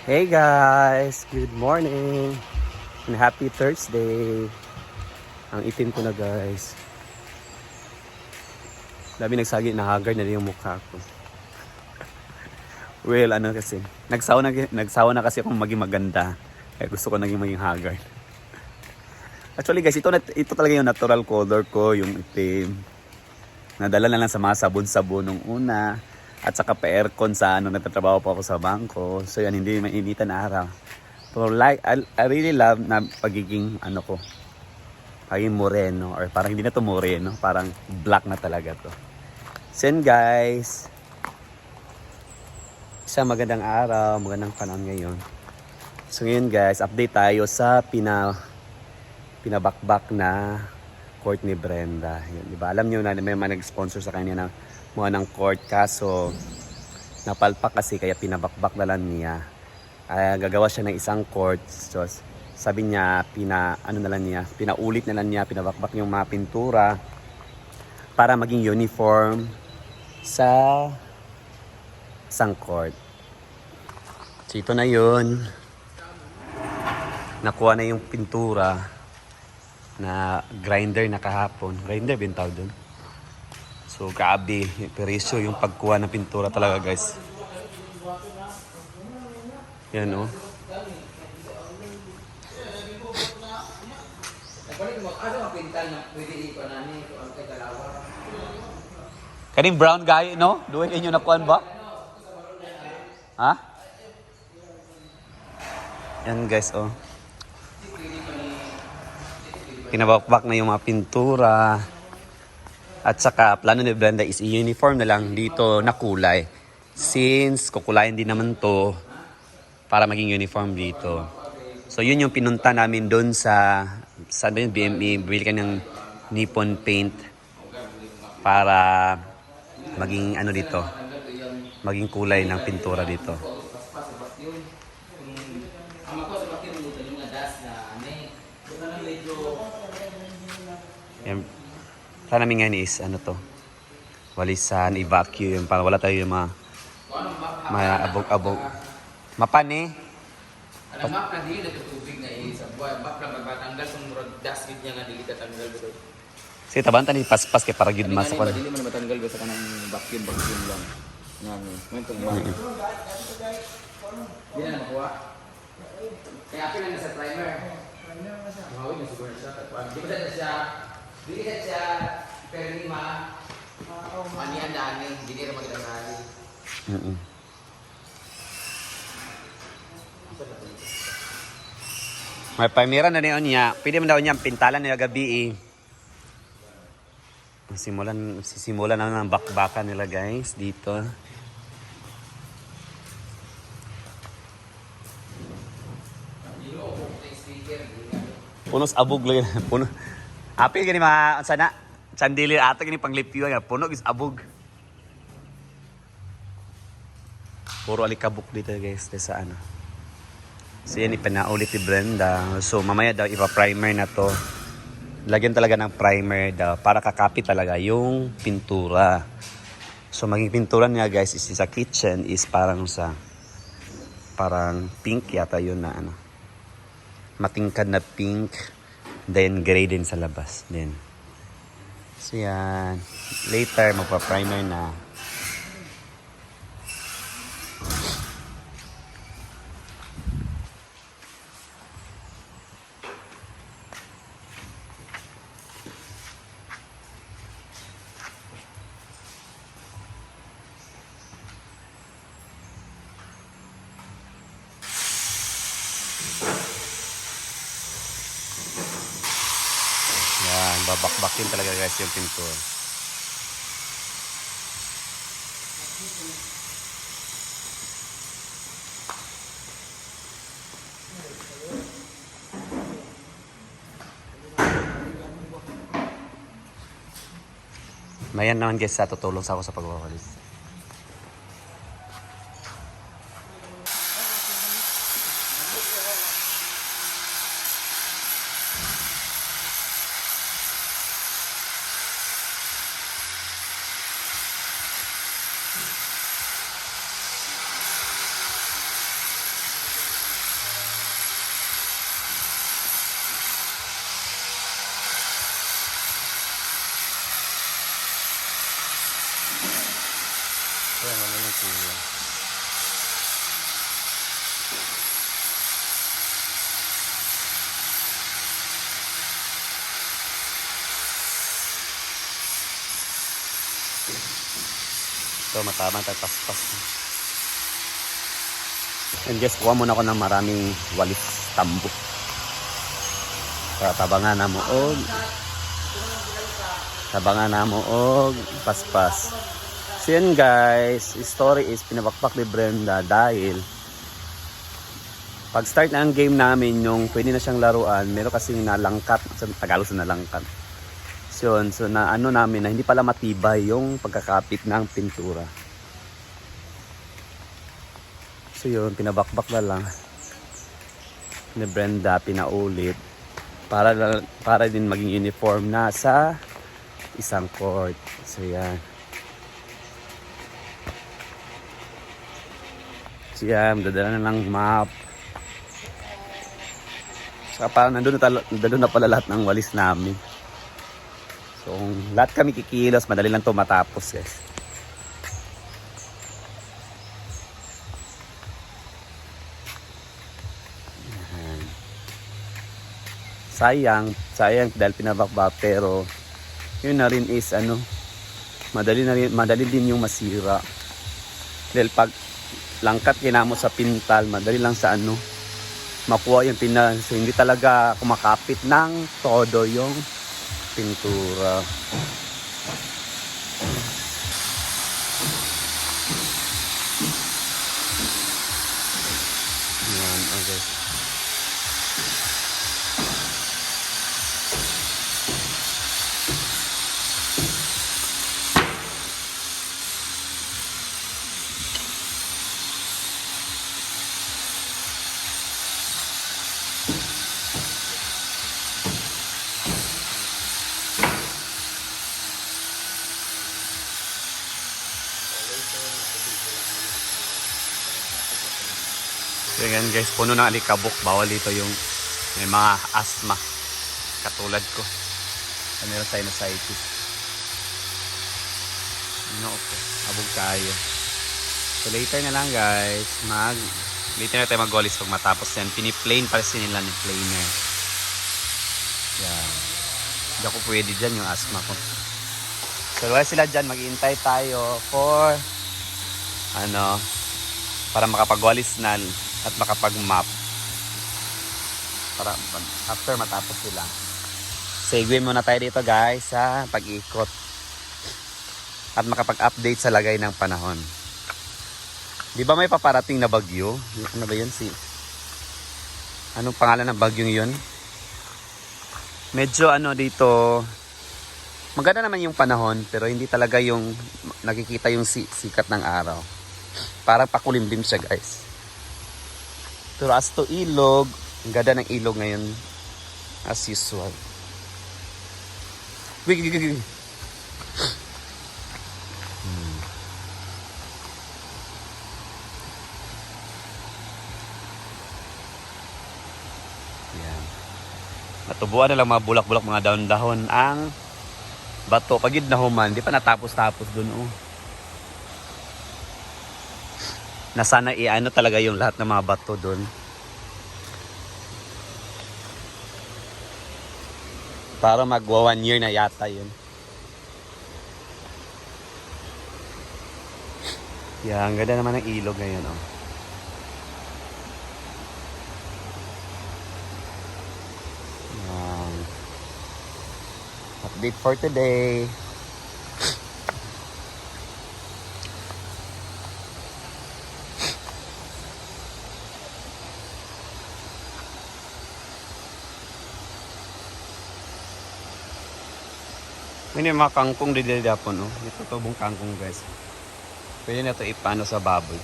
Hey guys! Good morning! And happy Thursday! Ang itim ko na guys. Dami nagsagi na haggard na rin yung mukha ko. Well, ano kasi, nagsawa na kasi akong maging maganda. Kaya gusto ko maging haggard. Actually guys, ito talaga yung natural color ko, yung itim. Nadala na lang sa mga sabon-sabon nung una. At saka pa-aircon sa nagtatrabaho pa ako sa bangko. So yan, hindi mainitan na araw. Pero like, I really love na pagiging ko, pagiging moreno. Or parang hindi na to moreno, parang black na talaga to. So yan guys. Isang magandang araw, magandang panahon ngayon. So ngayon guys, update tayo sa pinabakbak na court ni Brenda. Yun, diba? Alam niyo na may mga nag-sponsor sa kanya ng mga ng court, kaso napalpak kasi kaya pinabakbak na lang niya. Gagawa siya ng isang court. So, sabi niya pinaulit na lang niya, pinabakbak yung mga pintura para maging uniform sa isang court. So ito na yun. Nakuha na yung pintura na grinder na kahapon. Grinder bintawag doon. So, grabe, perisyo yung pagkuha ng pintura talaga, guys. Yan, oh. Kaning brown guy, no? Duwin inyo nakuhan ba? Ha? Yan, guys, oh. Pinabakbak na yung mga pintura. At saka, plano ni Brenda is i-uniform na lang dito na kulay. Since kukulayan din naman to para maging uniform dito. So, yun yung pinunta namin doon sa BME. Bili ka ng Nippon paint para maging dito. Maging kulay ng pintura dito. Yan. Sana namin ngayon is walisan, i-vacuum para wala tayo yung mga abog-abog. Mapan eh. Map na dili nagtutubig na sa buwan. Map lang magbatanggal kung murag dasgit niya nga dili katanggal bro. Sige, tabanta ni paspas kay para gid mas ako. Dili man matanggal ba sa kanang vacuum lang. Yan eh. Ngayon kung ba. Dili na makuha. Kaya apil lang sa primer. Mawin na siguro siya. Dili ka siya perlima. Manian dani, dili ra magdanggali. May pamira na niya. Pwede man daw niya pintalan nila gabi eh. Sisimulan na ng bakbakan nila guys dito. Punos abog lang. Puno. Apil gani sana chandelier ata gani panglipyo nga puno is abog. Puro alikabok dito guys sa So yan ipanaulit ni Brenda. So mamaya daw ipa-primer na to. Lagyan talaga ng primer daw para kakapit talaga yung pintura. So maging pintura niya guys is sa kitchen is parang pink yata yun na matingkad na pink, then gray din sa labas din. So yan, later magpa-primer na. Yan, babakbakin talaga guys yung pintura. Mayan naman guys tutulong sa ako sa pagwawalis. So matamang tagpaspas. And guys, kuha muna ako ng maraming walis tambo. Para tabangan na mo og paspas. So yun guys, story is pinabakpak ni Brenda dahil pag start na ang game namin, yung pwede na siyang laruan, meron kasing nalangkat, sa Tagalog sa nalangkat. So yun, so na ano namin, na hindi pala matibay yung pagkakapit ng pintura. So yun, pinabakbak na lang ni Brenda, pinaulit para din maging uniform na sa isang court. So yan. So yan, dadala na lang map. Saka parang nandun na pala lahat ng walis namin. So lahat kami kikilos, madali lang to matapos guys. Sayang dahil pinabakbak, pero yun na rin is ano, madali din yung masira. Dahil pag langkat kinamo sa pintal, madali lang sa ano, makuha yung pinal. So hindi talaga kumakapit ng todo yung pintura. Yan, okay. So yan guys, puno ng alikabok. Bawal dito yung may mga asthma. Katulad ko. Meron sinusitis. Ano okay. Abog kayo. So later na lang guys. Later na tayo mag-walis pag matapos yan. Piniplane pa rin nila ni planer. Yan. Hindi ako pwede dyan yung asthma ko. So wala sila dyan. Mag-iintay tayo for para makapag-walis na at makapag-map para after matapos sila. Segue muna tayo dito guys sa pag-ikot at makapag-update sa lagay ng panahon. Di ba may paparating na bagyo? Ano ba yun? Anong pangalan ng bagyong yun? Medyo dito, maganda naman yung panahon, pero hindi talaga yung nakikita yung sikat ng araw. Parang pakulimlim siya guys. Pero as to ilog, ang ganda ng ilog ngayon as usual. Yan. Natubuan na lang mga bulak-bulak, mga dahon-dahon ang bato. Pag yun na human, di pa natapos-tapos dun na sana talaga yung lahat ng mga bato doon. Para magwa 1 year na yata yun. Yan, ganda naman ng ilog ngayon Yan. Update for today. May mga kangkong dito dapon, Ito tubong kangkong guys. Pwede na ito ipano sa baboy.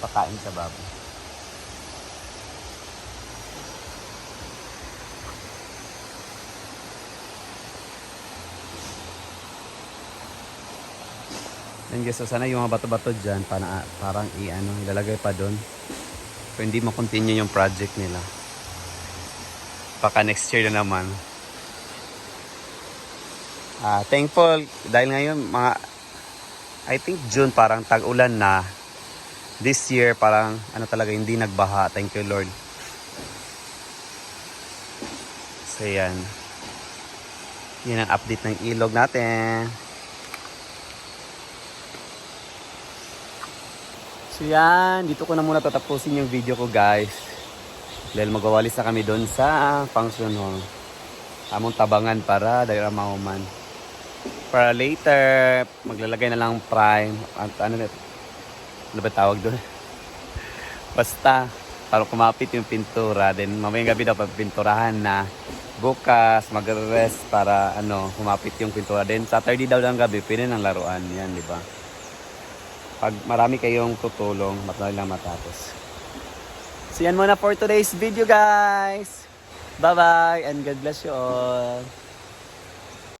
Pakain sa baboy. And guys, so sana yung mga bato-bato dyan, parang ilalagay pa doon. Pero hindi ma-continue yung project nila. Baka next year na naman. Thankful dahil ngayon I think June parang tag-ulan na. This year parang talaga hindi nagbaha. Thank you Lord. So yan. Yan ang update ng ilog natin. So yan, dito ko na muna tatapusin yung video ko guys. Dahil magwawalis na kami doon sa function hall. Among tabangan para dahil mahuman. Para later, maglalagay na lang prime. At ano ba tawag doon? Basta, para kumapit yung pintura. Then mamayang gabi daw pagpinturahan na. Bukas, mag-rest para kumapit yung pintura. Then Saturday daw ng gabi, pwede ng laruan. Yan, di ba? Pag marami kayong tutulong, matali lang matapos. So yan muna for today's video guys. Bye bye and God bless you all.